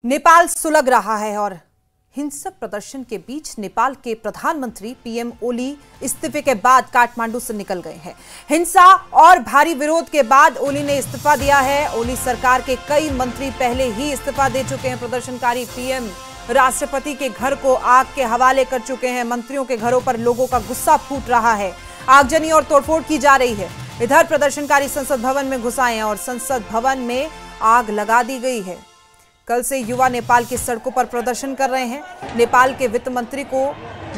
नेपाल सुलग रहा है और हिंसक प्रदर्शन के बीच नेपाल के प्रधानमंत्री पीएम ओली इस्तीफे के बाद काठमांडू से निकल गए हैं। हिंसा और भारी विरोध के बाद ओली ने इस्तीफा दिया है। ओली सरकार के कई मंत्री पहले ही इस्तीफा दे चुके हैं। प्रदर्शनकारी पीएम राष्ट्रपति के घर को आग के हवाले कर चुके हैं। मंत्रियों के घरों पर लोगों का गुस्सा फूट रहा है। आगजनी और तोड़फोड़ की जा रही है। इधर प्रदर्शनकारी संसद भवन में घुस आए हैं और संसद भवन में आग लगा दी गई है। कल से युवा नेपाल की सड़कों पर प्रदर्शन कर रहे हैं। नेपाल के वित्त मंत्री को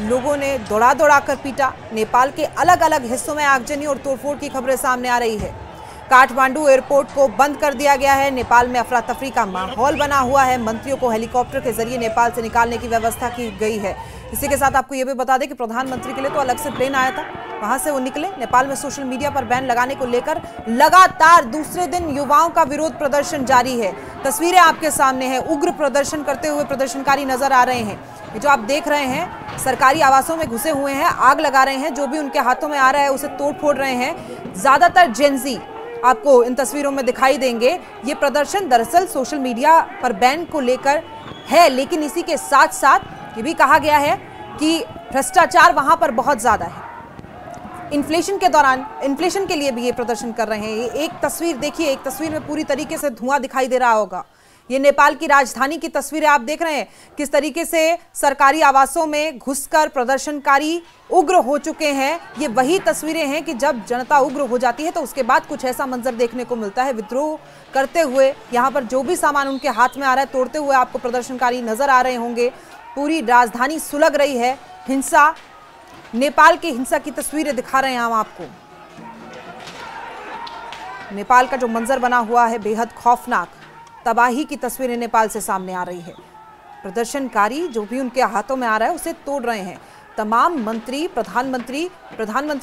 लोगों ने दौड़ा कर पीटा। नेपाल के अलग अलग हिस्सों में आगजनी और तोड़फोड़ की खबरें सामने आ रही है। काठमांडू एयरपोर्ट को बंद कर दिया गया है। नेपाल में अफरा तफरी का माहौल बना हुआ है। मंत्रियों को हेलीकॉप्टर के जरिए नेपाल से निकालने की व्यवस्था की गई है। इसी के साथ आपको यह भी बता दें कि प्रधानमंत्री के लिए तो अलग से प्लेन आया था, वहां से वो निकले। नेपाल में सोशल मीडिया पर बैन लगाने को लेकर लगातार दूसरे दिन युवाओं का विरोध प्रदर्शन जारी है। तस्वीरें आपके सामने हैं। उग्र प्रदर्शन करते हुए प्रदर्शनकारी नजर आ रहे हैं। ये जो आप देख रहे हैं, सरकारी आवासों में घुसे हुए हैं, आग लगा रहे हैं। जो भी उनके हाथों में आ रहा है उसे तोड़ फोड़ रहे हैं। ज्यादातर जेनजी आपको इन तस्वीरों में दिखाई देंगे। ये प्रदर्शन दरअसल सोशल मीडिया पर बैन को लेकर है, लेकिन इसी के साथ साथ ये भी कहा गया है कि भ्रष्टाचार वहां पर बहुत ज्यादा है। इन्फ्लेशन के दौरान इन्फ्लेशन के लिए भी ये प्रदर्शन कर रहे हैं। ये एक तस्वीर देखिए, एक तस्वीर में पूरी तरीके से धुआं दिखाई दे रहा होगा। ये नेपाल की राजधानी की तस्वीरें आप देख रहे हैं, किस तरीके से सरकारी आवासों में घुसकर प्रदर्शनकारी उग्र हो चुके हैं। ये वही तस्वीरें हैं कि जब जनता उग्र हो जाती है तो उसके बाद कुछ ऐसा मंजर देखने को मिलता है। विद्रोह करते हुए यहाँ पर जो भी सामान उनके हाथ में आ रहा है तोड़ते हुए आपको प्रदर्शनकारी नजर आ रहे होंगे। पूरी राजधानी सुलग रही है। हिंसा, नेपाल की हिंसा की तस्वीरें दिखा रहे हैं हम आपको। नेपाल का जो मंजर बना हुआ है बेहद खौफनाक, तबाही की तस्वीरें नेपाल से सामने आ रही है। प्रदर्शनकारी जो भी उनके हाथों में आ रहा है उसे तोड़ रहे हैं। तमाम मंत्री, प्रधानमंत्री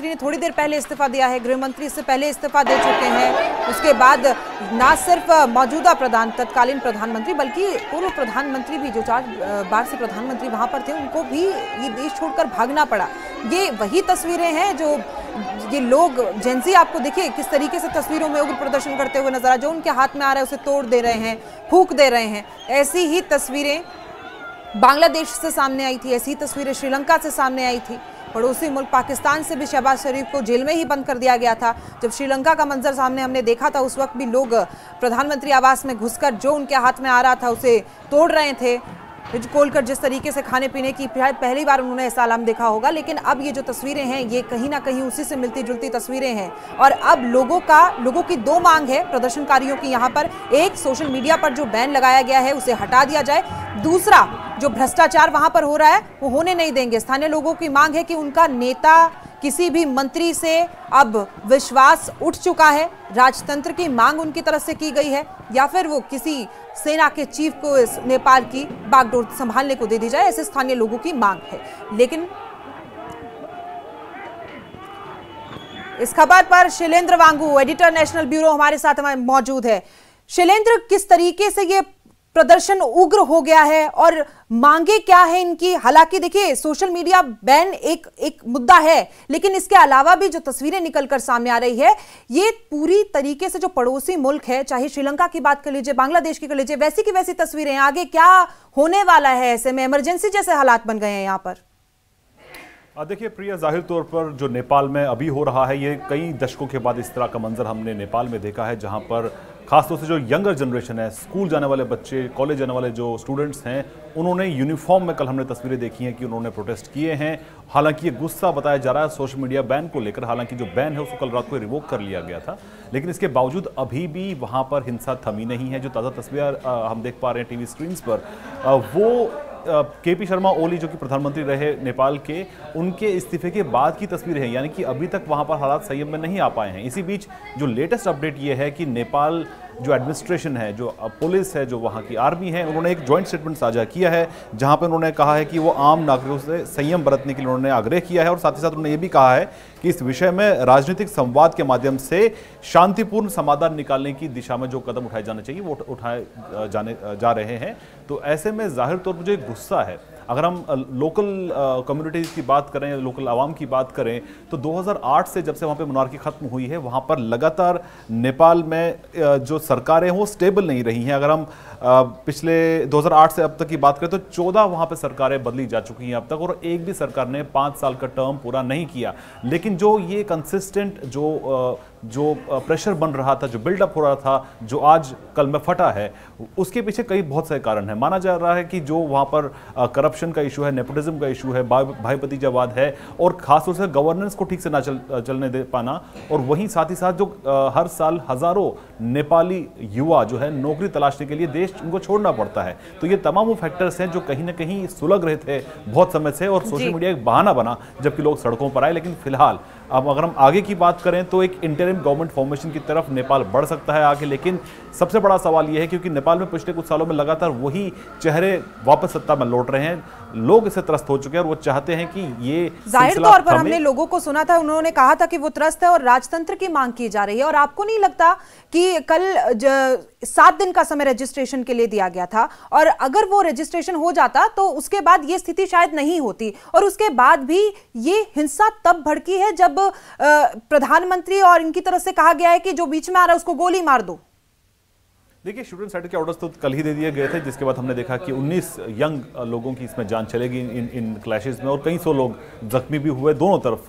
ने थोड़ी देर पहले इस्तीफा दिया है। गृह मंत्री इससे पहले इस्तीफा दे चुके हैं। उसके बाद ना सिर्फ मौजूदा तत्कालीन प्रधानमंत्री बल्कि पूर्व प्रधानमंत्री भी, जो 4 बार से प्रधानमंत्री वहां पर थे, उनको भी ये देश छोड़कर भागना पड़ा। ये वही तस्वीरें हैं जो ये लोग जेनजी आपको देखिए किस तरीके से तस्वीरों में उग्र प्रदर्शन करते हुए नजर आ, जो उनके हाथ में आ रहा है उसे तोड़ दे रहे हैं, फूंक दे रहे हैं। ऐसी ही तस्वीरें बांग्लादेश से सामने आई थी, ऐसी तस्वीरें श्रीलंका से सामने आई थी। पड़ोसी मुल्क पाकिस्तान से भी शहबाज शरीफ को जेल में ही बंद कर दिया गया था। जब श्रीलंका का मंजर सामने हमने देखा था, उस वक्त भी लोग प्रधानमंत्री आवास में घुसकर जो उनके हाथ में आ रहा था उसे तोड़ रहे थे। फ्रिज खोलकर जिस तरीके से खाने पीने की पहली बार उन्होंने ऐसा आलम देखा होगा। लेकिन अब ये जो तस्वीरें हैं ये कहीं ना कहीं उसी से मिलती जुलती तस्वीरें हैं। और अब लोगों की 2 मांग है प्रदर्शनकारियों की यहाँ पर। एक, सोशल मीडिया पर जो बैन लगाया गया है उसे हटा दिया जाए। दूसरा, जो भ्रष्टाचार वहां पर हो रहा है वो होने नहीं देंगे। स्थानीय लोगों की मांग है कि उनका नेता, किसी भी मंत्री से अब विश्वास उठ चुका है। राजतंत्र की मांग उनकी तरफ से की गई है, या फिर वो किसी सेना के चीफ को इस नेपाल की बागडोर संभालने को दे दी जाए, ऐसे स्थानीय लोगों की मांग है। लेकिन इस खबर पर शैलेंद्र वांगू, एडिटर नेशनल ब्यूरो, हमारे साथ मौजूद है। शैलेंद्र, किस तरीके से ये प्रदर्शन उग्र हो गया है और मांगे क्या है इनकी? हालांकि देखिए, सोशल मीडिया बैन एक मुद्दा है, लेकिन इसके अलावा भी जो तस्वीरें निकलकर सामने आ रही है, ये पूरी तरीके से जो पड़ोसी मुल्क है, चाहे श्रीलंका की बात कर लीजिए, बांग्लादेश की कर लीजिए, वैसी की वैसी तस्वीरें। आगे क्या होने वाला है? ऐसे में इमरजेंसी जैसे हालात बन गए हैं यहाँ पर। देखिए प्रिया, जाहिर तौर पर जो नेपाल में अभी हो रहा है, ये कई दशकों के बाद इस तरह का मंजर हमने नेपाल में देखा है, जहां पर खासतौर से जो यंगर जनरेशन है, स्कूल जाने वाले बच्चे, कॉलेज जाने वाले जो स्टूडेंट्स हैं, उन्होंने यूनिफॉर्म में, कल हमने तस्वीरें देखी हैं कि उन्होंने प्रोटेस्ट किए हैं। हालांकि ये गुस्सा बताया जा रहा है सोशल मीडिया बैन को लेकर। हालांकि जो बैन है उसको कल रात को रिवोक कर लिया गया था, लेकिन इसके बावजूद अभी भी वहाँ पर हिंसा थमी नहीं है। जो ताज़ा तस्वीर हम देख पा रहे हैं टीवी स्क्रीन्स पर, वो केपी शर्मा ओली जो कि प्रधानमंत्री रहे नेपाल के, उनके इस्तीफे के बाद की तस्वीरें हैं। यानी कि अभी तक वहां पर हालात संयम में नहीं आ पाए हैं। इसी बीच जो लेटेस्ट अपडेट ये है कि नेपाल जो एडमिनिस्ट्रेशन है, जो पुलिस है, जो वहाँ की आर्मी है, उन्होंने एक जॉइंट स्टेटमेंट साझा किया है, जहाँ पर उन्होंने कहा है कि वो आम नागरिकों से संयम बरतने के लिए उन्होंने आग्रह किया है। और साथ ही साथ उन्होंने ये भी कहा है कि इस विषय में राजनीतिक संवाद के माध्यम से शांतिपूर्ण समाधान निकालने की दिशा में जो कदम उठाए जाने चाहिए वो उठाए जा रहे हैं। तो ऐसे में जाहिर तौर पर जो गुस्सा है, अगर हम लोकल कम्युनिटीज की बात करें, लोकल आवाम की बात करें, तो 2008 से जब से वहाँ पे मोनार्की खत्म हुई है, वहाँ पर लगातार नेपाल में जो सरकारें हैं वो स्टेबल नहीं रही हैं। अगर हम पिछले 2008 से अब तक की बात करें तो 14 वहाँ पे सरकारें बदली जा चुकी हैं अब तक, और एक भी सरकार ने 5 साल का टर्म पूरा नहीं किया। लेकिन जो ये कंसिस्टेंट जो प्रेशर बन रहा था, जो बिल्डअप हो रहा था, जो आज कल में फटा है, उसके पीछे कई बहुत सारे कारण हैं। माना जा रहा है कि जो वहाँ पर करप्शन का इशू है, नेपोटिज्म का इशू है, भाई भतीजावाद है, और खासतौर से गवर्नेंस को ठीक से ना चलने दे पाना, और वहीं साथ ही साथ जो हर साल हजारों नेपाली युवा जो है नौकरी तलाशने के लिए देश उनको छोड़ना पड़ता है। तो ये तमाम वो फैक्टर्स हैं जो कहीं ना कहीं सुलग रहे थे बहुत समय से, और सोशल मीडिया एक बहाना बना जबकि लोग सड़कों पर आए। लेकिन फिलहाल अब अगर हम आगे की बात करें तो एक इंटरिम गवर्नमेंट फॉर्मेशन की तरफ नेपाल बढ़ सकता है आगे। लेकिन सबसे बड़ा सवाल यह है क्योंकि नेपाल में पिछले कुछ सालों में लगातार वही चेहरे वापस सत्ता में लौट रहे हैं, लोग इससे त्रस्त हो चुके हैं और वो चाहते हैं कि ये जाहिर तौर पर हमने लोगों को सुना था, उन्होंने कहा था कि वो त्रस्त है और राजतंत्र की मांग की जा रही है। और आपको नहीं लगता कि कल 7 दिन का समय रजिस्ट्रेशन के लिए दिया गया था, और अगर वो रजिस्ट्रेशन हो जाता तो उसके बाद ये स्थिति शायद नहीं होती, और उसके बाद भी ये हिंसा तब भड़की है जब प्रधानमंत्री और इनकी तरफ से कहा गया है कि जो बीच में आ रहा है उसको गोली मार दो। देखिए, शूट एंड साइड के ऑर्डर्स तो कल ही दे दिए गए थे, जिसके बाद हमने देखा कि 19 यंग लोगों की इसमें जान चलेगी इन क्लैशेस में, और कई सौ लोग जख्मी भी हुए, दोनों तरफ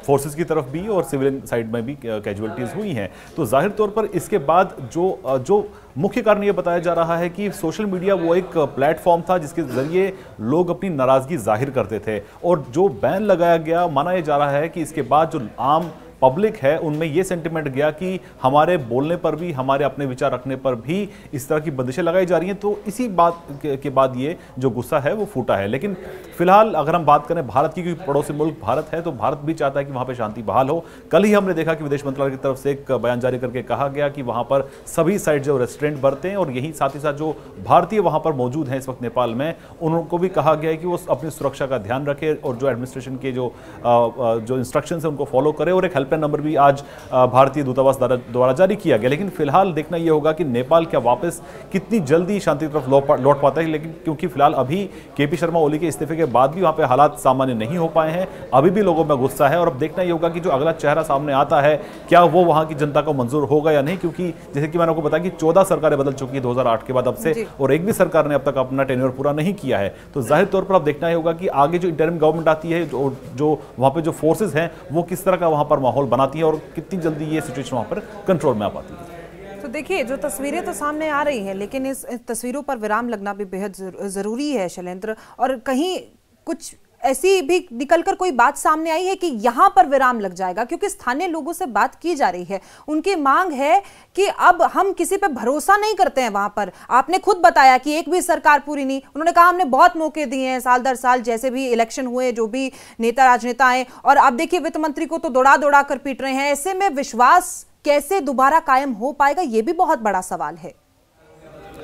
फोर्सेस की तरफ भी और सिविलियन साइड में भी कैजुअलिटीज हुई हैं। तो जाहिर तौर पर इसके बाद जो मुख्य कारण ये बताया जा रहा है कि सोशल मीडिया वो एक प्लेटफॉर्म था जिसके जरिए लोग अपनी नाराजगी जाहिर करते थे, और जो बैन लगाया गया, माना यह जा रहा है कि इसके बाद जो आम पब्लिक है उनमें यह सेंटिमेंट गया कि हमारे बोलने पर भी, हमारे अपने विचार रखने पर भी इस तरह की बंदिशें लगाई जा रही हैं। तो इसी बात के बाद ये जो गुस्सा है वो फूटा है। लेकिन फिलहाल अगर हम बात करें भारत की, क्योंकि पड़ोसी मुल्क भारत है, तो भारत भी चाहता है कि वहां पर शांति बहाल हो। कल ही हमने देखा कि विदेश मंत्रालय की तरफ से एक बयान जारी करके कहा गया कि वहां पर सभी साइड जो रेस्ट्रेंट बरतें, और यही साथ ही साथ जो भारतीय वहां पर मौजूद हैं इस वक्त नेपाल में, उनको भी कहा गया है कि वो अपनी सुरक्षा का ध्यान रखें और जो एडमिनिस्ट्रेशन के जो इंस्ट्रक्शन है उनको फॉलो करें। और एक हेल्पलाइन नंबर भी आज भारतीय दूतावास द्वारा जारी किया गया। लेकिन फिलहाल देखना यह होगा कि नेपाल क्या वापस कितनी जल्दी शांति की तरफ लौट पाता है। लेकिन क्योंकि फिलहाल अभी केपी शर्मा ओली के इस्तीफे के बाद भी वहां पे हालात सामान्य नहीं हो पाए हैं, अभी भी लोगों में गुस्सा है, और अब देखना यह होगा कि जो अगला चेहरा सामने आता है क्या वो वहां की जनता को मंजूर होगा या नहीं। क्योंकि जैसे कि मैंने आपको बताया कि 14 सरकारें बदल चुकी है 2008 के बाद अब से, और एक भी सरकार ने अब तक अपना टेन्योर पूरा नहीं किया है। तो जाहिर तौर पर अब देखना यह होगा कि आगे जो इंटरिम गवर्नमेंट आती है, जो वहां पे जो फोर्सेस हैं वो किस तरह का वहां पर माहौल बनाती है और कितनी जल्दी ये सिचुएशन वहां पर कंट्रोल में आ पाती है। तो देखिए, जो तस्वीरें तो सामने आ रही हैं, लेकिन इस तस्वीरों पर विराम लगना भी बेहद जरूरी है शैलेंद्र। और कहीं कुछ ऐसी भी निकलकर कोई बात सामने आई है कि यहां पर विराम लग जाएगा, क्योंकि स्थानीय लोगों से बात की जा रही है। उनकी मांग है कि अब हम किसी पे भरोसा नहीं करते हैं। वहां पर आपने खुद बताया कि एक भी सरकार पूरी नहीं, उन्होंने कहा हमने बहुत मौके दिए हैं साल दर साल, जैसे भी इलेक्शन हुए, जो भी नेता राजनेता आए, और आप देखिए वित्त मंत्री को तो दौड़ा कर पीट रहे हैं। ऐसे में विश्वास कैसे दोबारा कायम हो पाएगा, यह भी बहुत बड़ा सवाल है।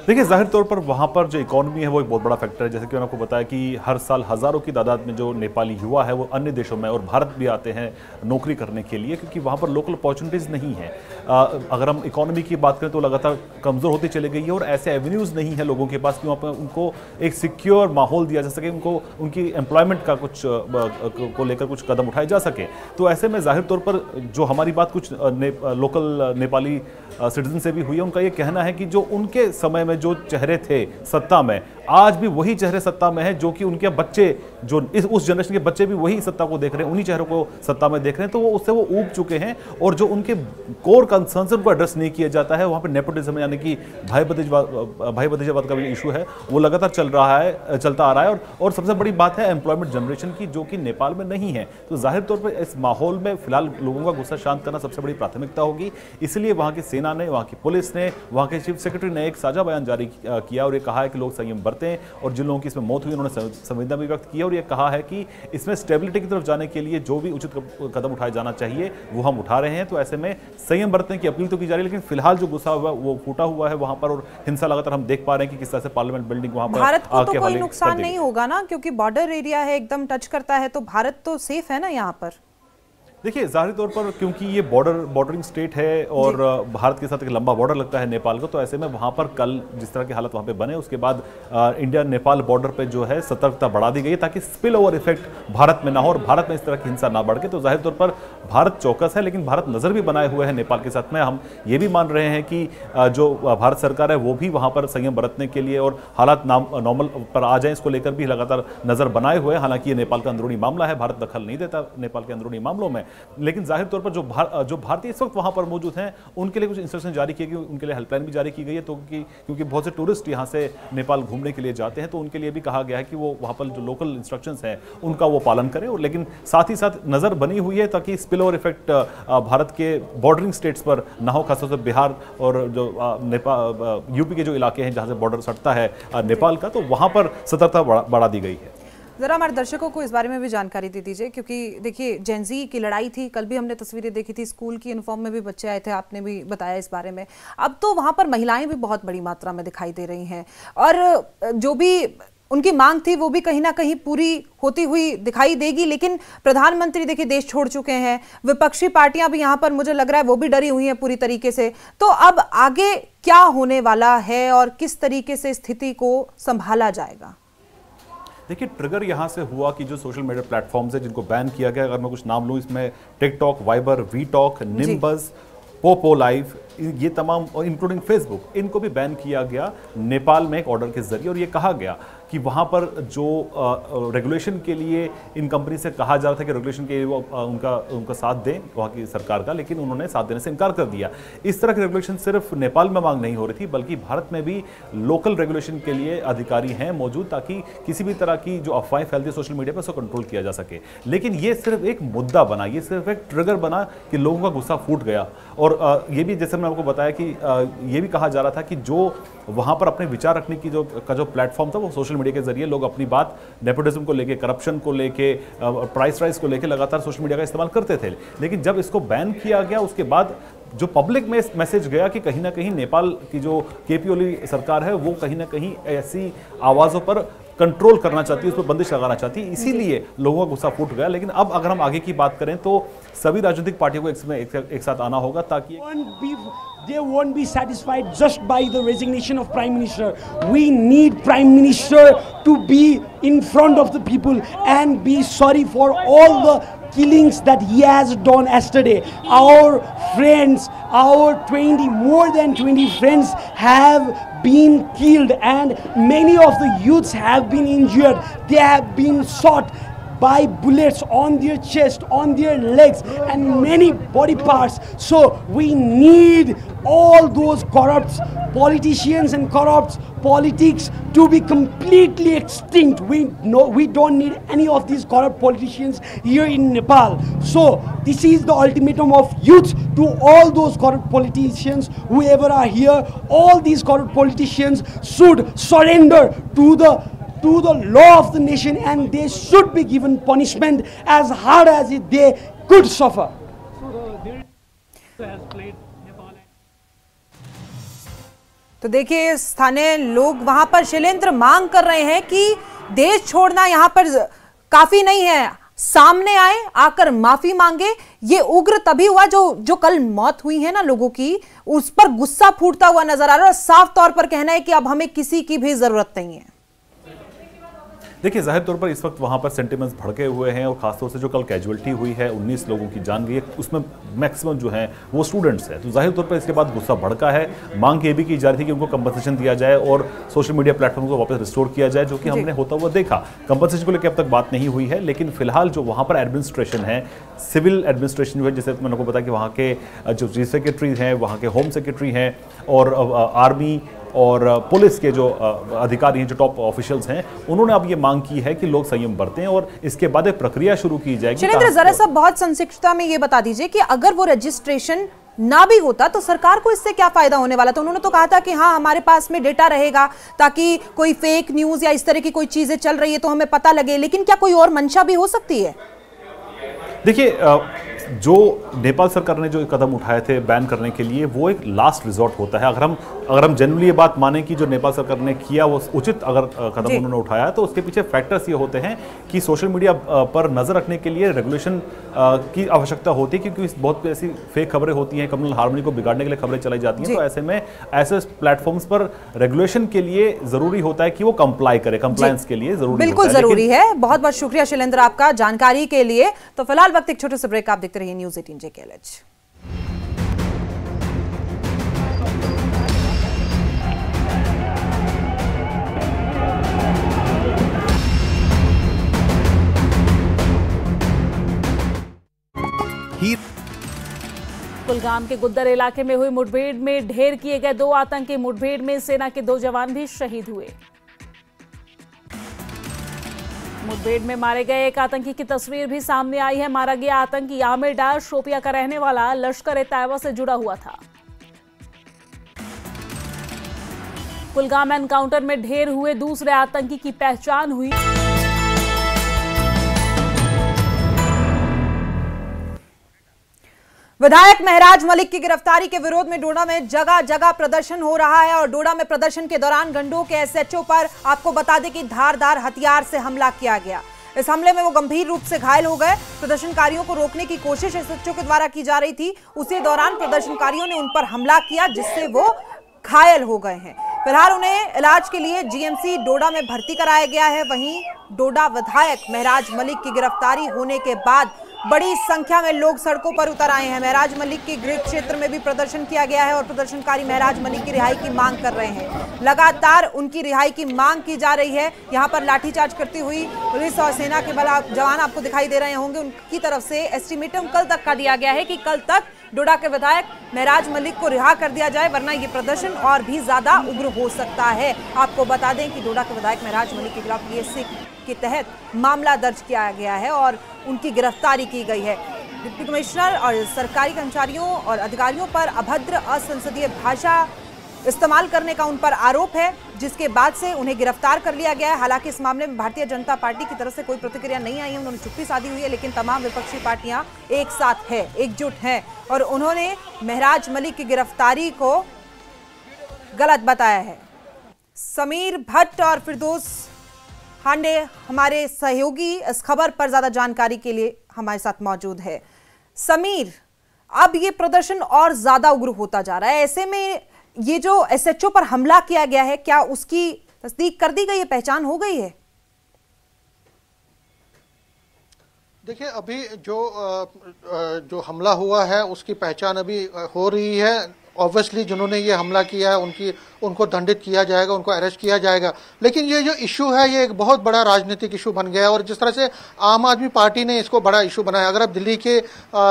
देखिए, जाहिर तौर पर वहाँ पर जो इकोनॉमी है वो एक बहुत बड़ा फैक्टर है। जैसे कि मैंने आपको बताया कि हर साल हज़ारों की तादाद में जो नेपाली युवा है वो अन्य देशों में और भारत भी आते हैं नौकरी करने के लिए, क्योंकि वहाँ पर लोकल अपॉर्चुनिटीज़ नहीं है। अगर हम इकोनॉमी की बात करें तो लगातार कमज़ोर होती चली गई है, और ऐसे एवेन्यूज़ नहीं है लोगों के पास कि वहाँ पर उनको एक सिक्योर माहौल दिया जा सके, उनको उनकी एम्प्लॉयमेंट का कुछ को लेकर कुछ कदम उठाए जा सके। तो ऐसे में जाहिर तौर पर जो हमारी बात कुछ लोकल नेपाली सिटीजन से भी हुई है, उनका ये कहना है कि जो उनके समय में जो चेहरे थे सत्ता में, आज भी वही चेहरे सत्ता में हैं, जो कि उनके बच्चे, जो उस जनरेशन के बच्चे भी वही सत्ता को देख रहे हैं, उन्हीं चेहरों को सत्ता में देख रहे हैं। तो वो उससे वो ऊब चुके हैं, और जो उनके कोर कंसर्न्स उनको एड्रेस नहीं किया जाता है। वहां पे नेपोटिज्म यानी कि भाई भतीजावाद का भी इशू है, वो लगातार चलता आ रहा है। और सबसे बड़ी बात है एम्प्लॉयमेंट जनरेशन की, जो कि नेपाल में नहीं है। तो जाहिर तौर पर इस माहौल में फिलहाल लोगों का गुस्सा शांत करना सबसे बड़ी प्राथमिकता होगी। इसलिए वहां की सेना ने, वहां की पुलिस ने, वहां के चीफ सेक्रेटरी ने एक साझा बयान जारी किया और ये कहा है कि लोग संयम बरतें, और जिन लोगों की इसमें मौत हुई उन्होंने संवेदना भी व्यक्त की, और ये कहा है कि इसमें स्टेबिलिटी की तरफ जाने के लिए जो भी उचित कदम उठाए जाना चाहिए वो हम उठा रहे हैं। तो ऐसे में संयम बरतने की अपील तो की जा रही है, लेकिन फिलहाल जो गुस्सा हुआ वो फूटा हुआ है वहां पर, और हिंसा लगातार हम देख पा रहे हैं कि किस तरह से पार्लियामेंट बिल्डिंग वहां पर भारत को तो कोई नुकसान नहीं होगा ना, क्योंकि बॉर्डर एरिया है, एकदम टच करता है, तो भारत तो सेफ है ना यहाँ पर। देखिए, ज़ाहिर तौर पर क्योंकि ये बॉर्डरिंग स्टेट है और भारत के साथ एक लंबा बॉर्डर लगता है नेपाल को, तो ऐसे में वहाँ पर कल जिस तरह के हालत वहाँ पे बने, उसके बाद इंडिया नेपाल बॉर्डर पे जो है सतर्कता बढ़ा दी गई है ताकि स्पिल ओवर इफेक्ट भारत में ना हो और भारत में इस तरह की हिंसा ना बढ़ के। तो जाहिर तौर पर भारत चौकस है, लेकिन भारत नज़र भी बनाए हुए है नेपाल के साथ में। हम ये भी मान रहे हैं कि जो भारत सरकार है वो भी वहाँ पर संयम बरतने के लिए और हालात नॉर्मल पर आ जाए इसको लेकर भी लगातार नज़र बनाए हुए हैं। हालांकि ये नेपाल का अंदरूनी मामला है, भारत दखल नहीं देता नेपाल के अंदरूनी मामलों में, लेकिन जाहिर तौर पर जो भारतीय इस वक्त वहां पर मौजूद हैं उनके लिए कुछ इंस्ट्रक्शन जारी किए गए, उनके लिए हेल्पलाइन भी जारी की गई है। तो क्योंकि बहुत से टूरिस्ट यहां से नेपाल घूमने के लिए जाते हैं, तो उनके लिए भी कहा गया है कि वो वहां पर जो लोकल इंस्ट्रक्शंस हैं उनका वो पालन करें। और लेकिन साथ ही साथ नजर बनी हुई है ताकि स्पिल ओवर इफेक्ट भारत के बॉर्डरिंग स्टेट्स पर ना हो, खासतौर से बिहार और जो नेपाल यूपी के जो इलाके हैं जहां से बॉर्डर सटता है नेपाल का, तो वहां पर सतर्कता बढ़ा दी गई है। जरा हमारे दर्शकों को इस बारे में भी जानकारी दे दीजिए, क्योंकि देखिए जेनजी की लड़ाई थी, कल भी हमने तस्वीरें देखी थी, स्कूल की यूनिफॉर्म में भी बच्चे आए थे, आपने भी बताया इस बारे में। अब तो वहां पर महिलाएं भी बहुत बड़ी मात्रा में दिखाई दे रही हैं और जो भी उनकी मांग थी वो भी कहीं ना कहीं पूरी होती हुई दिखाई देगी। लेकिन प्रधानमंत्री देखिए देश छोड़ चुके हैं, विपक्षी पार्टियां भी यहाँ पर मुझे लग रहा है वो भी डरी हुई हैं पूरी तरीके से। तो अब आगे क्या होने वाला है और किस तरीके से स्थिति को संभाला जाएगा? देखिए, ट्रिगर यहाँ से हुआ कि जो सोशल मीडिया प्लेटफॉर्म्स है जिनको बैन किया गया, अगर मैं कुछ नाम लूँ इसमें TikTok, Viber, we talk, Nimbus, Popo live, ये तमाम और इंक्लूडिंग फेसबुक, इनको भी बैन किया गया नेपाल में एक ऑर्डर के जरिए। और ये कहा गया कि वहाँ पर जो रेगुलेशन के लिए इन कंपनी से कहा जा रहा था कि रेगुलेशन के लिए वो उनका साथ दें वहाँ की सरकार का, लेकिन उन्होंने साथ देने से इनकार कर दिया। इस तरह की रेगुलेशन सिर्फ नेपाल में मांग नहीं हो रही थी, बल्कि भारत में भी लोकल रेगुलेशन के लिए अधिकारी हैं मौजूद, ताकि किसी भी तरह की जो अफवाहें फैलती है सोशल मीडिया पर उसको कंट्रोल किया जा सके। लेकिन ये सिर्फ एक मुद्दा बना, ये सिर्फ एक ट्रिगर बना कि लोगों का गुस्सा फूट गया। और ये भी जैसे मैंने आपको बताया कि ये भी कहा जा रहा था कि जो वहाँ पर अपने विचार रखने की जो प्लेटफॉर्म था वो सोशल मीडिया के जरिए लोग अपनी बात नेपोटिज्म को लेके, करप्शन को लेके, प्राइस राइज को लेके लगातार सोशल मीडिया का इस्तेमाल करते थे। लेकिन जब इसको बैन किया गया उसके बाद जो पब्लिक में मैसेज गया कि कहीं ना कहीं नेपाल की जो केपी ओली सरकार है वो कहीं ना कहीं ऐसी आवाज़ों पर कंट्रोल करना चाहती है, उस पर बंदिश लगाना चाहती है, इसीलिए लोगों का गुस्सा फूट गया। लेकिन अब अगर हम आगे की बात करें तो सभी राजनीतिक पार्टियों को एक साथ आना होगा ताकि they won't be satisfied just by the resignation of Prime Minister. We need Prime Minister to be in front of the people and be sorry for all the killings that he has done yesterday. Our friends, more than 20 friends have been killed and many of the youths have been injured. They have been shot by bullets on their chest, on their legs and many body parts. So we need all those corrupt politicians and corrupt politics to be completely extinct. We don't need any of these corrupt politicians here in Nepal. So this is the ultimatum of youth to all those corrupt politicians, whoever are here. All these corrupt politicians should surrender to the law of the nation and they should be given punishment as hard as they could suffer. तो देखिए स्थानीय लोग वहां पर शैलेंद्र मांग कर रहे हैं कि देश छोड़ना यहां पर काफी नहीं है, सामने आए, आकर माफी मांगे। ये उग्र तभी हुआ जो कल मौत हुई है ना लोगों की, उस पर गुस्सा फूटता हुआ नजर आ रहा है और साफ तौर पर कहना है कि अब हमें किसी की भी जरूरत नहीं है। देखिए, जाहिर तौर पर इस वक्त वहाँ पर सेंटिमेंट्स भड़के हुए हैं और खासतौर से जो कल कैजुअलिटी हुई है, 19 लोगों की जान गई है, उसमें मैक्सिमम जो हैं वो स्टूडेंट्स हैं। तो जाहिर तौर पर इसके बाद गुस्सा भड़का है। मांग ये भी की जा रही थी कि उनको कंपनसेशन दिया जाए और सोशल मीडिया प्लेटफॉर्म को वापस रिस्टोर किया जाए, जो कि हमने होता हुआ देखा। कंपनसेशन को लेकर अब तक बात नहीं हुई है, लेकिन फिलहाल जो वहाँ पर एडमिनिस्ट्रेशन है, सिविल एडमिनिस्ट्रेशन जो है, जैसे मैंने आपको बताया कि वहाँ के जो चीफ सेक्रेटरी हैं, वहाँ के होम सेक्रेटरी हैं और आर्मी और पुलिस के जो अधिकारी हैं, जो टॉप ऑफिशियल्स हैं, उन्होंने अब ये मांग की है कि लोग संयम बरतें और इसके बाद एक प्रक्रिया शुरू की जाएगी। शैलेंद्र, जरा सा बहुत संक्षिप्तता में ये बता दीजिए कि अगर वो रजिस्ट्रेशन ना भी होता तो सरकार को इससे क्या फायदा होने वाला था? उन्होंने तो कहा था कि हाँ हमारे पास में डेटा रहेगा ताकि कोई फेक न्यूज या इस तरह की कोई चीजें चल रही है तो हमें पता लगे, लेकिन क्या कोई और मंशा भी हो सकती है? देखिए, जो नेपाल सरकार ने जो कदम उठाए थे बैन करने के लिए, वो एक लास्ट रिजॉर्ट होता है। अगर हम जनरली ये बात माने कि जो नेपाल सरकार ने किया वो उचित अगर कदम उन्होंने उठाया, तो उसके पीछे फैक्टर्स ये होते हैं कि सोशल मीडिया पर नजर रखने के लिए रेगुलेशन की आवश्यकता होती है, क्योंकि बहुत ऐसी फेक खबरें होती हैं, कम्युनल हार्मनी को बिगाड़ने के लिए खबरें चलाई जाती हैं। तो ऐसे में ऐसे प्लेटफॉर्म्स पर रेगुलेशन के लिए जरूरी होता है कि वो कंप्लाई करे, कंप्लायंस के लिए जरूरी, बिल्कुल जरूरी है। बहुत बहुत शुक्रिया शैलेंद्र आपका जानकारी के लिए। तो फिलहाल वक्त एक छोटे से ब्रेक, आप देखते रहिए न्यूज़ 18 JKLH। कुलगाम के गुद्दर इलाके में हुई मुठभेड़ में ढेर किए गए 2 आतंकी। मुठभेड़ में सेना के 2 जवान भी शहीद हुए। मुठभेड़ में मारे गए एक आतंकी की तस्वीर भी सामने आई है। मारा गया आतंकी आमिर डार शोपिया का रहने वाला लश्कर-ए-तैयबा से जुड़ा हुआ था। कुलगाम एनकाउंटर में ढेर हुए दूसरे आतंकी की पहचान हुई। विधायक महराज मलिक की गिरफ्तारी के विरोध में डोडा में जगह जगह प्रदर्शन हो रहा है और डोडा में प्रदर्शन के दौरान गंडोह के SHO पर आपको बता दें कि धारदार हथियार से हमला किया गया। इस हमले में वो गंभीर रूप से घायल हो गए। प्रदर्शनकारियों को रोकने की कोशिश SHO के द्वारा की जा रही थी, उसी दौरान प्रदर्शनकारियों ने उन पर हमला किया, जिससे वो घायल हो गए हैं। फिलहाल उन्हें इलाज के लिए GMC डोडा में भर्ती कराया गया है। वहीं डोडा विधायक महराज मलिक की गिरफ्तारी होने के बाद बड़ी संख्या में लोग सड़कों पर उतर आए हैं। महराज मलिक के गृह क्षेत्र में भी प्रदर्शन किया गया है और प्रदर्शनकारी महराज मलिक की रिहाई की मांग कर रहे हैं। लगातार उनकी रिहाई की मांग की जा रही है। यहां पर लाठीचार्ज करती हुई पुलिस और सेना के जवान आपको दिखाई दे रहे होंगे। उनकी तरफ से एस्टिमेटम कल तक का दिया गया है कि कल तक डोडा के विधायक महराज मलिक को रिहा कर दिया जाए, वरना ये प्रदर्शन और भी ज्यादा उग्र हो सकता है। आपको बता दें कि डोडा के विधायक महराज मलिक के खिलाफ PSC के तहत मामला दर्ज किया गया है और उनकी गिरफ्तारी की गई है। डिप्टी कमिश्नर और सरकारी कर्मचारियों और अधिकारियों पर अभद्र असंसदीय भाषा इस्तेमाल करने का उन पर आरोप है, जिसके बाद से उन्हें गिरफ्तार कर लिया गया है। हालांकि इस मामले में भारतीय जनता पार्टी की तरफ से कोई प्रतिक्रिया नहीं आई है, उन्होंने चुप्पी साधी हुई है, लेकिन तमाम विपक्षी पार्टियां एक साथ है, एकजुट हैं और उन्होंने महराज मलिक की गिरफ्तारी को गलत बताया है। समीर भट्ट और फिरदौस हांडे हमारे सहयोगी इस खबर पर ज्यादा जानकारी के लिए हमारे साथ मौजूद है। समीर, अब ये प्रदर्शन और ज्यादा उग्र होता जा रहा है, ऐसे में ये जो SHO पर हमला किया गया है, क्या उसकी तस्दीक कर दी गई है, पहचान हो गई है? देखिए, अभी जो हमला हुआ है उसकी पहचान अभी हो रही है। ऑब्वियसली जिन्होंने ये हमला किया है उनको दंडित किया जाएगा, उनको अरेस्ट किया जाएगा। लेकिन ये जो इशू है ये एक बहुत बड़ा राजनीतिक इशू बन गया है और जिस तरह से आम आदमी पार्टी ने इसको बड़ा इशू बनाया, अगर आप दिल्ली के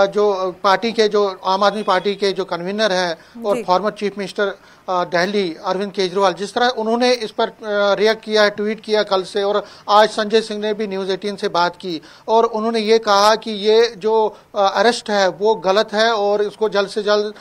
जो पार्टी के जो आम आदमी पार्टी के जो कन्वीनर हैं और former chief minister Delhi Arvind Kejriwal, जिस तरह उन्होंने इस पर रिएक्ट किया है, ट्वीट किया कल से, और आज संजय सिंह ने भी न्यूज़ 18 से बात की और उन्होंने ये कहा कि ये जो अरेस्ट है वो गलत है और इसको जल्द से जल्द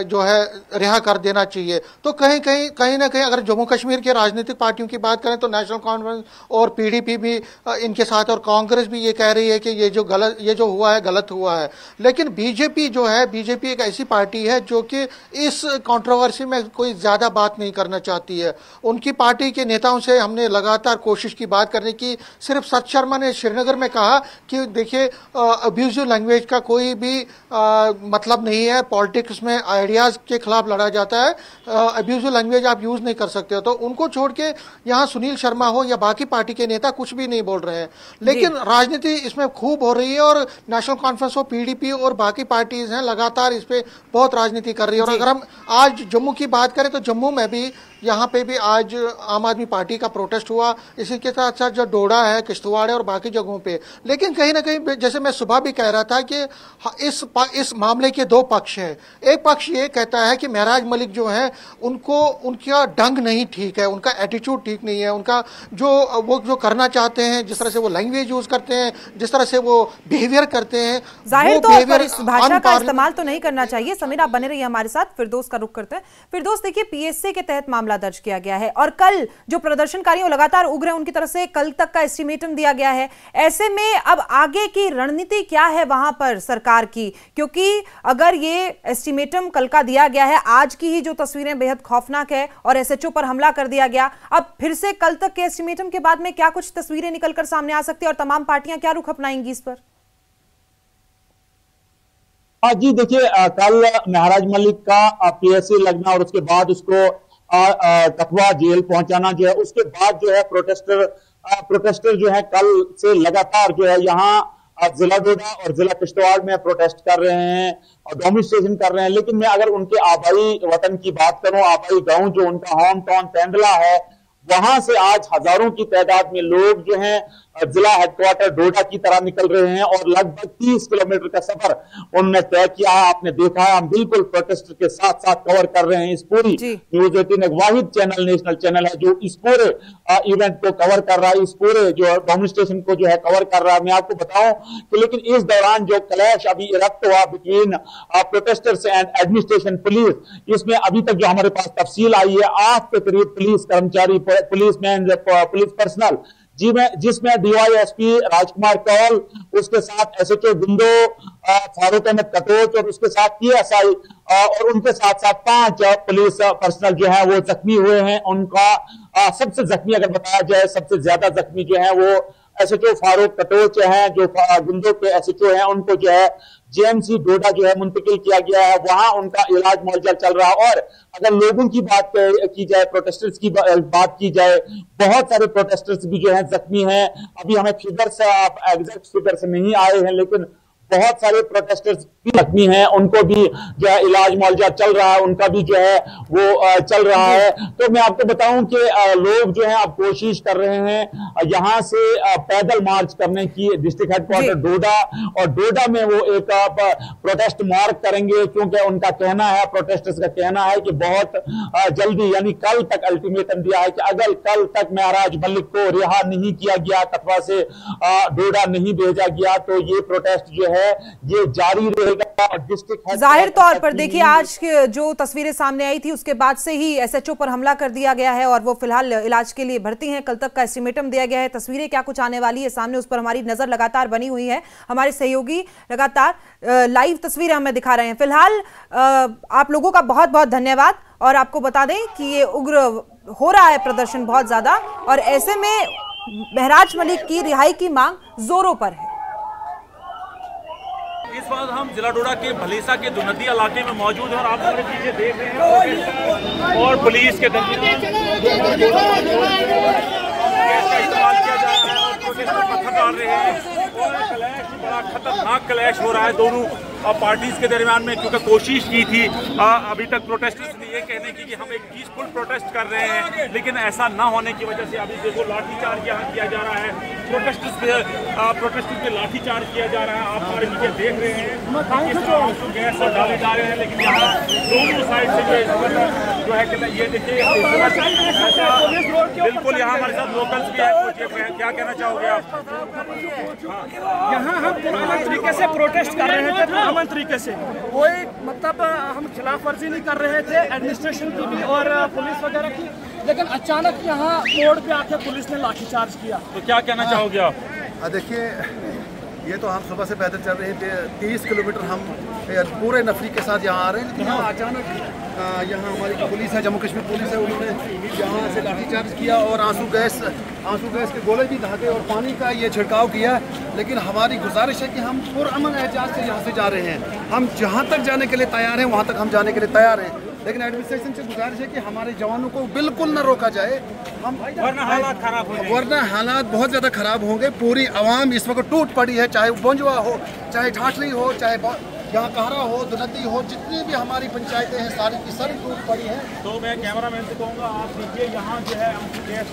जो है रिहा कर देना चाहिए। तो कहीं ना कहीं अगर जम्मू कश्मीर के राजनीतिक पार्टियों की बात करें तो नेशनल कॉन्फ्रेंस और PDP भी इनके साथ और कांग्रेस भी ये कह रही है कि ये जो हुआ है गलत हुआ है। लेकिन बीजेपी जो है, बीजेपी एक ऐसी पार्टी है जो कि इस कंट्रोवर्सी में कोई ज्यादा बात नहीं करना चाहती है। उनकी पार्टी के नेताओं से हमने लगातार कोशिश की बात करने की। सिर्फ सत शर्मा ने श्रीनगर में कहा कि देखिए अब्यूजिव लैंग्वेज का कोई भी मतलब नहीं है, पॉलिटिक्स में आइडियाज के खिलाफ लड़ा जाता है, अब्यूजिव लैंग्वेज आप यूज नहीं कर सकते हो। तो उनको छोड़ के यहाँ सुनील शर्मा हो या बाकी पार्टी के नेता कुछ भी नहीं बोल रहे हैं। लेकिन राजनीति इसमें खूब हो रही है और नेशनल कॉन्फ्रेंस हो, PDP और बाकी पार्टीज हैं लगातार इस पे बहुत राजनीति कर रही है। और अगर हम आज जम्मू की बात करें तो जम्मू में भी यहाँ पे भी आज आम आदमी पार्टी का प्रोटेस्ट हुआ, इसी के साथ साथ जो डोडा है, किश्तवाड़ है और बाकी जगहों पे। लेकिन कहीं ना कहीं जैसे मैं सुबह भी कह रहा था कि इस मामले के दो पक्ष हैं। एक पक्ष ये कहता है कि महराज मलिक जो है उनका ढंग नहीं ठीक है, उनका एटीट्यूड ठीक नहीं है, उनका वो जो करना चाहते हैं, जिस तरह से वो लैंग्वेज यूज करते हैं, जिस तरह से वो बिहेवियर करते हैं, जाहिर तौर पर इस भाषा का इस्तेमाल तो नहीं करना चाहिए। समीर, आप बने रहिए हमारे साथ। फिरदौस का रुख करते हैं। फिरदौस, देखिए PSC के तहत मामला मामला दर्ज किया गया है और कल जो प्रदर्शनकारियों लगातार उग्र हैं उनकी तरफ से कल तक का एस्टिमेटम दिया गया है। ऐसे में अब आगे की रणनीति क्या है वहां पर सरकार की, क्योंकि अगर ये एस्टिमेटम कल का दिया गया है, आज की ही जो तस्वीरें बेहद खौफनाक है और एसएचओ पर हमला कर दिया गया, अब फिर से कल तक के एस्टिमेटम के बाद में क्या कुछ तस्वीरें निकलकर सामने आ सकती है और तमाम पार्टियां क्या रुख अपनाएंगी इस पर? जी देखिए, कल महराज मलिक का पीएससी लगना और उसके बाद उसको कठुआ जेल पहुंचाना जो है, उसके बाद जो है प्रोटेस्टर जो है कल से लगातार जो है यहाँ जिला डोडा और जिला किश्तवाड़ में प्रोटेस्ट कर रहे हैं और डेमोन्स्ट्रेशन कर रहे हैं। लेकिन मैं अगर उनके आबाई वतन की बात करूं, आबाई गांव जो उनका होम टाउन तेंदला है, वहां से आज हजारों की तादाद में लोग जो हैं जिला हेडक्वार्टर डोडा की तरह निकल रहे हैं और लगभग 30 किलोमीटर का सफर उन्होंने तय किया है। आपने देखा है, हम बिल्कुल प्रोटेस्ट के साथ साथ कवर कर रहे हैं इस पूरी न्यूज 18 एक वाहिद चैनल, नेशनल चैनल है जो इस पूरे इवेंट को कवर कर रहा है, इस पूरे जो डेमोन्स्ट्रेशन को जो है कवर कर रहा है। मैं आपको बताऊं कि लेकिन इस दौरान जो क्लैश अभी इरप्ट हुआ between protesters and administration police, इसमें अभी तक जो हमारे पास तफसील आई है 8 के करीब पुलिस कर्मचारी, पुलिसमैन, पुलिस पर्सनल जिसमें डीवाईएसपी राजकुमार कौल, उसके साथ एसएचओ गुंदो, फारूक अहमद कटोच और उसके साथ पीएसआई और उनके साथ साथ 5 पुलिस पर्सनल जो है वो जख्मी हुए हैं। उनका सबसे जख्मी अगर बताया जाए, सबसे ज्यादा जख्मी जो है वो एसएचओ फारूक कटोच हैं, जो गुंदो के एसएचओ हैं, उनको जो है जेएमसी डोडा जो है मुंतकिल किया गया है, वहां उनका इलाज मौजूद चल रहा है। और अगर लोगों की बात की जाए, प्रोटेस्टर्स की बात की जाए, बहुत सारे प्रोटेस्टर्स भी जो है जख्मी हैं। अभी हमें फिगर्स, एग्जैक्ट फिगर्स नहीं आए हैं, लेकिन बहुत सारे प्रोटेस्टर्स भी जख्मी हैं, उनको भी जो है इलाज मौजूद चल रहा है, उनका भी जो है वो चल रहा है। तो मैं आपको बताऊं कि लोग जो है अब कोशिश कर रहे हैं यहां से पैदल मार्च करने की डिस्ट्रिक्ट हेडक्वार्टर डोडा, और डोडा में वो एक प्रोटेस्ट मार्च करेंगे, क्योंकि उनका कहना है, प्रोटेस्टर्स का कहना है कि बहुत जल्दी यानी कल तक अल्टीमेटम दिया है कि अगर कल तक महराज मलिक को रिहा नहीं किया गया, कठुआ से डोडा नहीं भेजा गया, तो ये प्रोटेस्ट जो है ये जारी रहेगा। जाहिर तौर पर देखिए, आज जो तस्वीरें सामने आई थी उसके बाद से ही एसएचओ पर हमला कर दिया गया है और वो फिलहाल इलाज के लिए भर्ती हैं। कल तक का एस्टिमेटम दिया गया है। तस्वीरें क्या कुछ आने वाली है सामने, उस पर हमारी नजर लगातार बनी हुई है। हमारे सहयोगी लगातार लाइव तस्वीरें हमें दिखा रहे हैं। फिलहाल आप लोगों का बहुत बहुत धन्यवाद। और आपको बता दें कि ये उग्र हो रहा है प्रदर्शन बहुत ज्यादा, और ऐसे में महराज मलिक की रिहाई की मांग जोरों पर है। इस बार हम जिला डोडा के भलीसा के दुनदी इलाके में मौजूद हैं और आप हमारे पीछे देख रहे हैं और पुलिस के दरमियान गैस का इस्तेमाल किया जा रहा है और प्रोटेस्ट में पत्थर डाल रहे हैं और क्लैश, बड़ा खतरनाक क्लैश हो रहा है दोनों पार्टीज के दरमियान में, क्योंकि कोशिश की थी अभी तक प्रोटेस्टर्स ने ये कहने की कि हम एक पीसफुल प्रोटेस्ट कर रहे हैं, लेकिन ऐसा ना होने की वजह से अभी देखो लाठीचार्ज यहाँ किया जा रहा है। प्रोटेस्टर्स पे लाठीचार्ज किया जा रहा है। आप हमारे पीछे देख रहे हैं गैस और डाले जा रहे हैं, लेकिन यहाँ दोनों साइड से जो है ये देखिए बिल्कुल यहाँ हमारे साथ लोकल्स भी है। क्या कहना चाहोगे आप? यहाँ हम पुराने तरीके से प्रोटेस्ट कर रहे थे, पुराने तरीके से, कोई मतलब हम खिलाफ वर्जी नहीं कर रहे थे एडमिनिस्ट्रेशन की भी और पुलिस वगैरह की, लेकिन अचानक यहाँ रोड पे आके पुलिस ने लाठीचार्ज किया। तो क्या कहना चाहोगे आप? देखिए, ये तो हम सुबह से पैदल चल रहे थे, 30 किलोमीटर हम पूरे नफरी के साथ यहाँ आ रहे हैं, लेकिन यहाँ अचानक यहाँ हमारी जो पुलिस है, जम्मू कश्मीर पुलिस है, उन्होंने यहाँ से लाठीचार्ज किया और आंसू गैस के गोले भी दागे और पानी का ये छिड़काव किया। लेकिन हमारी गुजारिश है कि हम पुरअमन एहतियात से यहाँ से जा रहे हैं। हम जहाँ तक जाने के लिए तैयार हैं, वहाँ तक हम जाने के लिए तैयार हैं, लेकिन एडमिनिस्ट्रेशन से गुजारिश है कि हमारे जवानों को बिल्कुल न रोका जाए, हम वरना हालात खराब होंगे, वरना हालात बहुत ज़्यादा खराब होंगे। पूरी आवाम इस वक्त टूट पड़ी है, चाहे बोंजवा हो, चाहे ठाठली हो, चाहे यहाँ कहरा हो, दुनदी हो, जितनी भी हमारी पंचायतें हैं सारी की सारी टूट पड़ी हैं। तो मैं कैमरामैन से कहूँगा, आप देखिए यहाँ जो है गैस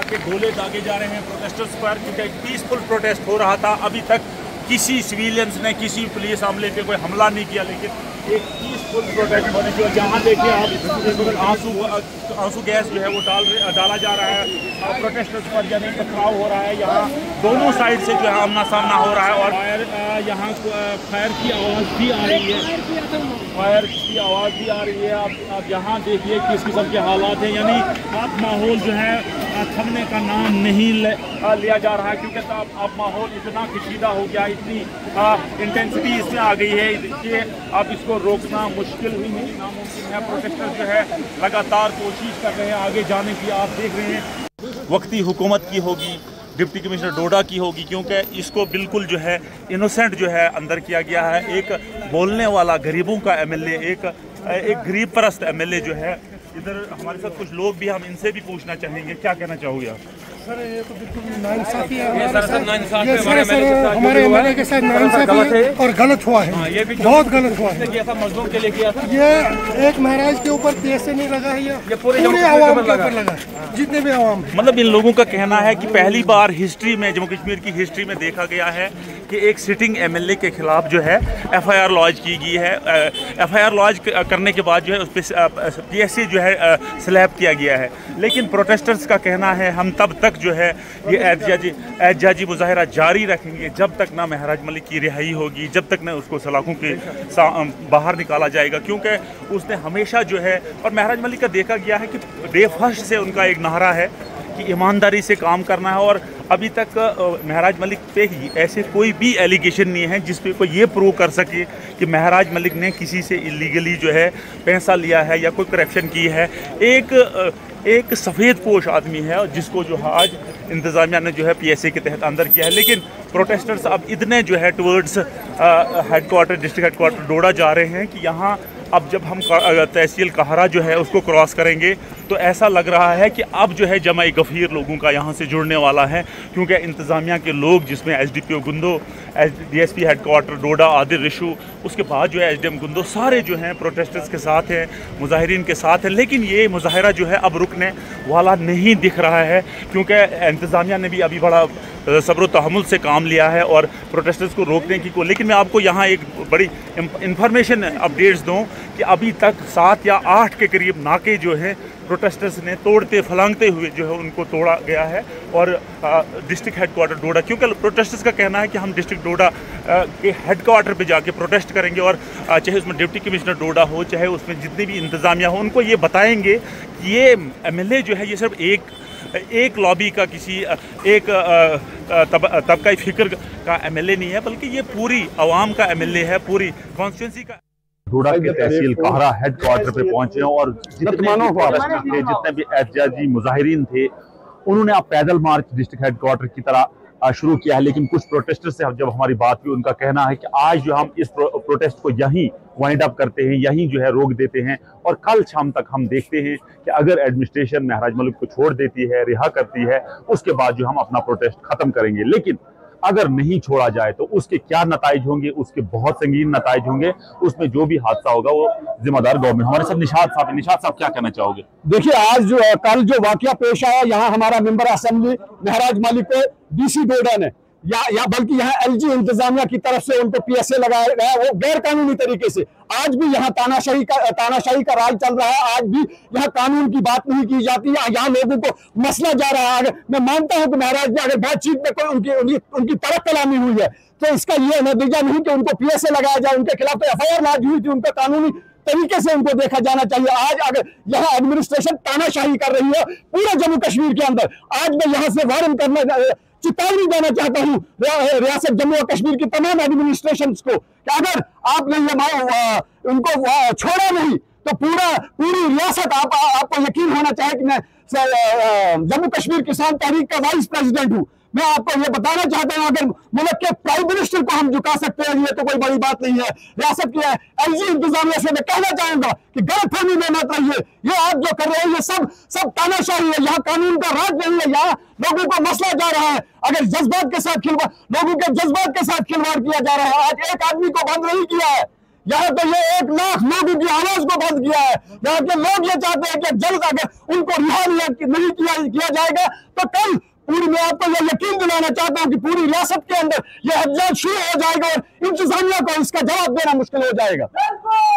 के गोले दागे जा रहे हैं प्रोटेस्टर्स पर, क्योंकि पीसफुल प्रोटेस्ट हो रहा था। अभी तक किसी सिविलियंस ने किसी पुलिस अमले पे कोई हमला नहीं किया, लेकिन एक पीसफुल प्रोटेस्ट होने की। और यहाँ देखिए आप आंसू गैस जो है वो डाला जा रहा है प्रोटेस्टर्स पर, यानी टकराव हो रहा है। यहाँ दोनों साइड से जो है आमना सामना हो रहा है और यहाँ फायर की आवाज़ भी आ रही है, फायर की आवाज़ भी आ रही है। आप यहाँ देखिए किस किस्म के हालात हैं, यानी अब माहौल जो है थमने का नाम नहीं लिया जा रहा है, क्योंकि अब माहौल इतना कशीदा हो गया, इतनी इंटेंसिटी इसमें आ गई है कि अब इसको रोकना मुश्किल ही नहीं, नामुमकिन है। प्रोटेस्टर्स जो है लगातार कोशिश कर रहे हैं आगे जाने की। आप देख रहे हैं वक्ती हुकूमत की होगी, डिप्टी कमिश्नर डोडा की होगी, क्योंकि इसको बिल्कुल जो है इनोसेंट जो है अंदर किया गया है। एक बोलने वाला गरीबों का एमएलए, एक गरीब परस्त एमएलए जो है। इधर हमारे साथ कुछ लोग भी, हम इनसे भी पूछना चाहेंगे, क्या कहना चाहोगे आप? सर ये तो बिल्कुल नाइंसाफी है, हमारे एमएलए के साथ नाइंसाफी है और गलत हुआ है, ये बहुत गलत हुआ है। मजलूम के लिए किया था, ये एक महाराज के ऊपर PSA नहीं लगा है, ये पूरे आवाम के ऊपर लगा है, जितने भी आवाम। मतलब इन लोगों का कहना है कि पहली बार हिस्ट्री में, जम्मू कश्मीर की हिस्ट्री में देखा गया है कि एक सिटिंग एमएलए के खिलाफ जो है FIR लॉन्च की गई है। FIR लॉन्च करने के बाद जो है उस पर PSA जो है स्लैब किया गया है। लेकिन प्रोटेस्टर्स का कहना है हम तब तक जो है ये एहतजाजी मुजाहरा जारी रखेंगे जब तक ना महराज मलिक की रिहाई होगी, जब तक ना उसको सलाखों के बाहर निकाला जाएगा, क्योंकि उसने हमेशा जो है, और महराज मलिक का देखा गया है कि डे फर्स्ट से उनका एक नारा है कि ईमानदारी से काम करना है। और अभी तक महराज मलिक पे ऐसे कोई भी एलिगेशन नहीं है जिस पे कोई ये प्रूव कर सके कि महराज मलिक ने किसी से इलीगली जो है पैसा लिया है या कोई करप्शन की है। एक सफ़ेद पोश आदमी है और जिसको जो आज इंतज़ामिया ने जो है PSA के तहत अंदर किया है। लेकिन प्रोटेस्टर्स अब इतने जो है टवर्ड्स हेडक्वार्टर, डिस्ट्रिक्ट हेडक्वार्टर डोडा जा रहे हैं कि यहाँ अब जब हम तहसील कहरा जो है उसको क्रॉस करेंगे तो ऐसा लग रहा है कि अब जो है जमाई गफ़ीर लोगों का यहाँ से जुड़ने वाला है, क्योंकि इंतज़ामिया के लोग, जिसमें SDPO गुंदो, DSP हेडक्वार्टर डोडा आदिल रिशु, उसके बाद जो है SDM गुंदो, सारे जो हैं प्रोटेस्टर्स के साथ हैं, मुजाहिरीन के साथ हैं। लेकिन ये मुजाहरा जो है अब रुकने वाला नहीं दिख रहा है, क्योंकि इंतज़ामिया ने भी अभी बड़ा सब्र तहम्मुल से काम लिया है और प्रोटेस्टर्स को रोकने की लेकिन मैं आपको यहाँ एक बड़ी इंफॉर्मेशन अपडेट्स दूँ कि अभी तक 7 या 8 के करीब नाके जो हैं प्रोटेस्टर्स ने तोड़ते फलांगते हुए जो है उनको तोड़ा गया है। और डिस्ट्रिक्ट हेडक्वार्टर डोडा, क्योंकि प्रोटेस्टर्स का कहना है कि हम डिस्ट्रिक्ट डोडा के हेडक्वार्टर पे जाके प्रोटेस्ट करेंगे और चाहे उसमें डिप्टी कमिश्नर डोडा हो, चाहे उसमें जितने भी इंतज़ामिया हो, उनको ये बताएंगे कि ये एमएलए जो है ये सिर्फ एक लॉबी का, किसी एक तबकाई फिक्र का एमएलए नहीं है, बल्कि ये पूरी आवाम का एमएलए है, पूरी कॉन्स्टिट्यूंसी का। डोडा के तहसील कहरा हेडक्वार्टर पे पहुंचे और जितने भी एहतजाजी मुजाहिरीन थे उन्होंने अब पैदल मार्च डिस्ट्रिक्ट हेडक्वार्टर की तरह शुरू किया है। लेकिन कुछ प्रोटेस्टर से जब हमारी बात हुई, उनका कहना है कि आज जो हम इस प्रोटेस्ट को यहीं वाइंड अप करते हैं, यहीं जो है रोक देते हैं और कल शाम तक हम देखते हैं कि अगर एडमिनिस्ट्रेशन महराज मलिक को छोड़ देती है, रिहा करती है, उसके बाद जो हम अपना प्रोटेस्ट खत्म करेंगे। लेकिन अगर नहीं छोड़ा जाए तो उसके क्या नताइज होंगे, उसके बहुत संगीन नताइज होंगे, उसमें जो भी हादसा होगा वो जिम्मेदार गवर्नमेंट। हमारे साथ निशाद साहब क्या कहना चाहोगे? देखिए, आज जो कल जो वाकया पेश आया, यहाँ हमारा मेंबर असेंबली महराज मलिक को DC डोडा ने या बल्कि यहाँ LG इंतजामिया की तरफ से उनको PSA लगाया गया, वो गैर कानूनी तरीके से। आज भी यहाँ तानाशाही का राज चल रहा है, आज भी यहाँ कानून की बात नहीं की जाती है, यहाँ लोगों को मसला जा रहा है। मैं मानता हूँ कि महाराज जी अगर बातचीत में कोई उनकी तरफ कलामी हुई है तो इसका ये नतीजा नहीं कि उनको PSA लगाया जाए, उनके खिलाफ तो FIR लॉन्च हुई थी, उनका कानूनी तरीके से उनको देखा जाना चाहिए। आज अगर यहाँ एडमिनिस्ट्रेशन तानाशाही कर रही है पूरे जम्मू कश्मीर के अंदर, आज मैं यहाँ से वार्न करना, चेतावनी देना चाहता हूँ रियासत जम्मू और कश्मीर की तमाम एडमिनिस्ट्रेशन को कि अगर आपने ये उनको छोड़ा नहीं तो पूरी रियासत, आपको यकीन होना चाहिए कि मैं जम्मू कश्मीर किसान तहरीक का वाइस प्रेसिडेंट हूँ। मैं आपको ये बताना चाहता हूँ, अगर मुल्क के प्राइम मिनिस्टर को हम झुका सकते हैं, ये तो कोई बड़ी बात नहीं है। रियासत की LG इंतजामिया से मैं कहना चाहूंगा कि गलतफहमी में मत रहिए। ये आप जो कर रहे हैं ये सब तानाशाही है, यहाँ कानून का राज नहीं है, यहाँ लोगों को मसला जा रहा है। अगर जज्बात के साथ लोगों के जज्बात के साथ खिलवाड़ किया जा रहा है। आज एक आदमी को बंद नहीं किया है, यहाँ तो ये 1 लाख लोगों की आवाज को बंद किया है। यहाँ के लोग ये चाहते हैं कि जल्द अगर उनको रिहा नहीं किया जाएगा तो कल पूरी, मैं आपको ये यकीन दिलाना चाहता हूँ कि पूरी रियासत के अंदर ये एहतजाज शुरू हो जाएगा और इंतजामिया को इसका जवाब देना मुश्किल हो जाएगा।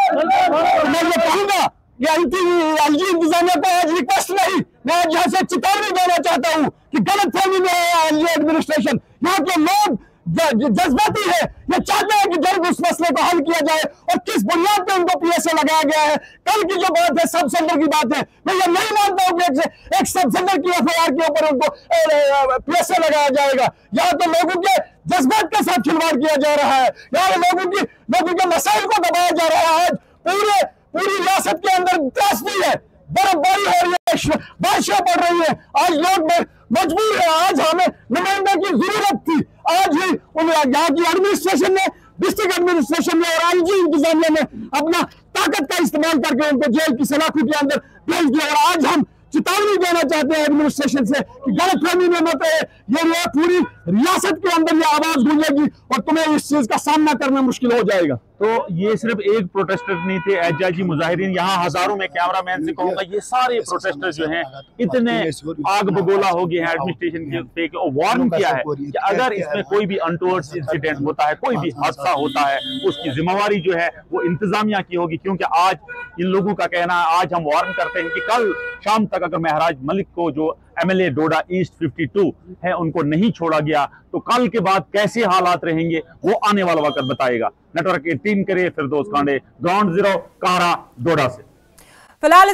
मैं ये कहूंगा ये एलजी इंतजामिया को आज रिक्वेस्ट नहीं, मैं आज यहाँ से चेतावनी देना चाहता हूँ कि गलत फहमी में है एलजी एडमिनिस्ट्रेशन। यहाँ के लोग जज्बाती है, ये चाहते हैं कि जल्द उस मसले को हल किया जाए और किस बुनियाद पे उनको पीएसए लगाया गया है। कल की जो बात है सब सेंटर की बात है, मैं ये नहीं मानता हूँ कि एक सब सेंटर की एफआईआर के ऊपर उनको पीएसए लगाया जाएगा। यहाँ तो लोगों के जज्बात के साथ खिलवाड़ किया जा रहा है, यहाँ लोगों के मसाइल को दबाया जा रहा है। आज पूरी रियासत के अंदर त्रासदी है, बर्फबारी हो रही है, बारिशें पड़ रही है, आज लोग मजबूर है। आज हमें नुमाइंदे की जरूरत थी, आज ही यहाँ की एडमिनिस्ट्रेशन ने, डिस्ट्रिक्ट एडमिनिस्ट्रेशन ने और आईजी इंतजामिया ने अपना ताकत का इस्तेमाल करके उनको जेल की सलाखों के अंदर भेज दिया। और आज हम चेतावनी देना चाहते हैं एडमिनिस्ट्रेशन से कि गलतफहमी में मत रहे, ये पूरी रियासत के अंदर ये आवाज गूंजेगी और तुम्हें इस चीज का सामना करना मुश्किल हो जाएगा। तो ये सिर्फ एक प्रोटेस्टर नहीं थे, एहतजाजी मुजाहिरीन यहाँ हजारों में, कैमरामैन से कहूंगा ये सारे प्रोटेस्टर जो हैं इतने आग बगोला हो गए हैं एडमिनिस्ट्रेशन पे कि वार्न किया है कि अगर इसमें कोई भी अनटोवर्ड्स इंसिडेंट होता है, कोई भी हादसा होता है, उसकी जिम्मेवारी जो है वो इंतजामिया की होगी। क्योंकि आज इन लोगों का कहना है, आज हम वार्न करते हैं कि कल शाम तक अगर महराज मलिक को जो एमएलए डोडा ईस्ट 52 है उनको नहीं छोड़ा गया तो कल के बाद कैसे हालात रहेंगे वो आने वाला वक्त बताएगा। नेटवर्क 18 करे फिरदौस खांडे, ग्राउंड जीरो, कारा, डोडा से। फिलहाल